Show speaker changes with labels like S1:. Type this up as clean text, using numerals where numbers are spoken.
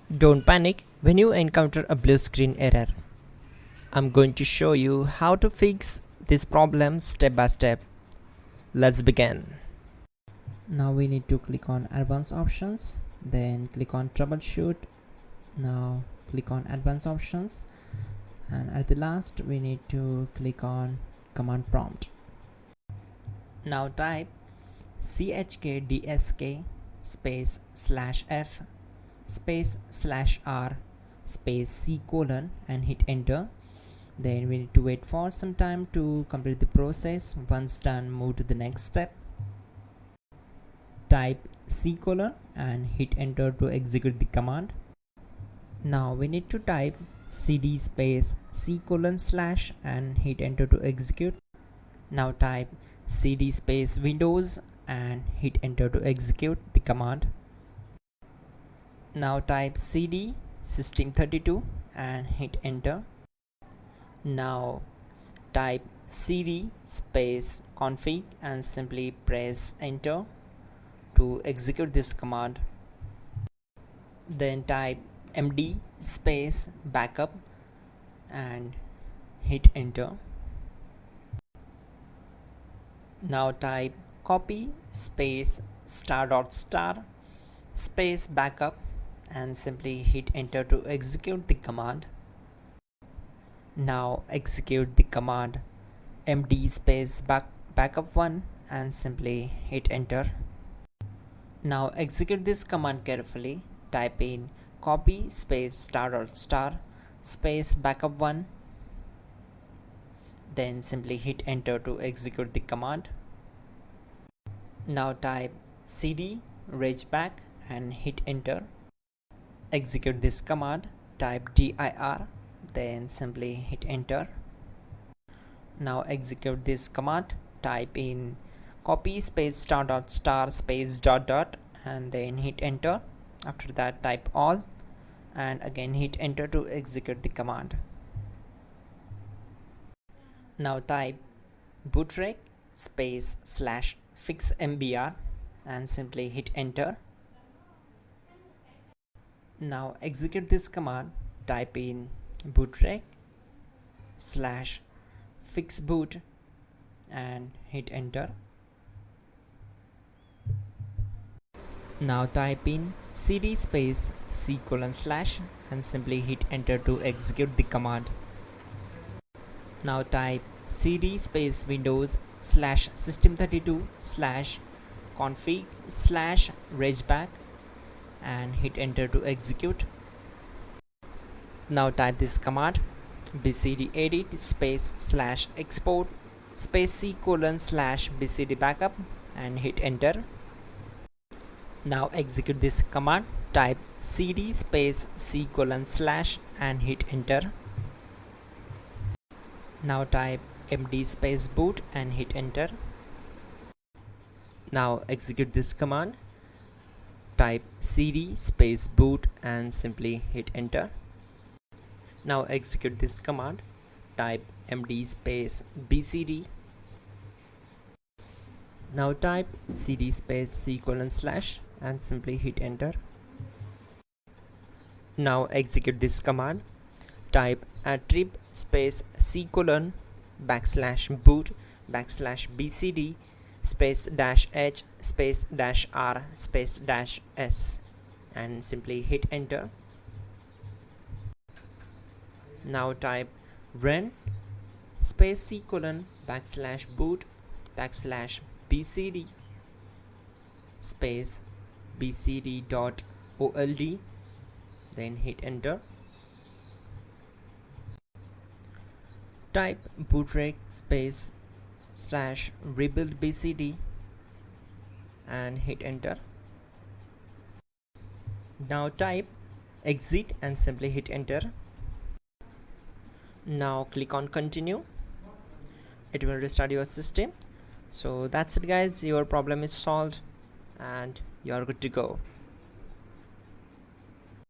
S1: Don't panic when you encounter a blue screen error. I'm going to show you how to fix this problem step by step. Let's begin.
S2: Now we need to click on advanced options, then click on troubleshoot. Now click on advanced options, and at the last we need to click on command prompt. Now type chkdsk space /f space /r space c colon and hit enter. Then we need to wait for some time to complete the process. Once done, move to the next step. Type c colon and hit enter to execute the command. Now we need to type cd space c colon / and hit enter to execute. Now type cd space windows and hit enter to execute the command. Now type cd system32 and hit enter. Now type cd space config and simply press enter to execute this command. Then type md space backup and hit enter. Now type copy space ** space backup and simply hit enter to execute the command. Now execute the command md space backup1 and simply hit enter. Now execute this command carefully. Type in copy space ** space backup1, then simply hit enter to execute the command. Now type cd regback and hit enter. Execute this command. Type dir, then simply hit enter. Now execute this command. Type in copy space ** space ... and then hit enter. After that type all and again hit enter to execute the command. Now type bootrec space /fixmbr and simply hit enter. Now execute this command. Type in bootrec /fixboot and hit enter. Now type in cd space c colon / and simply hit enter to execute the command. Now type cd space windows /system32 /config /regback and hit enter to execute. Now type this command bcd edit space /export space c colon /bcd backup and hit enter. Now execute this command. Type cd space c colon / and hit enter. Now type md space boot and hit enter. Now execute this command. Type cd space boot and simply hit enter. Now execute this command. Type md space bcd. Now type cd space c colon / and simply hit enter. Now execute this command. Type attrib space c colon /boot /bcd space -h space -r space -s and simply hit enter. Now type run space c colon /boot /bcd space bcd.old, then hit enter. Type bootrec space /rebuild bcd and hit enter. Now type exit and simply hit enter. Now click on continue. It will restart your system. So that's it guys, your problem is solved and you're good to go.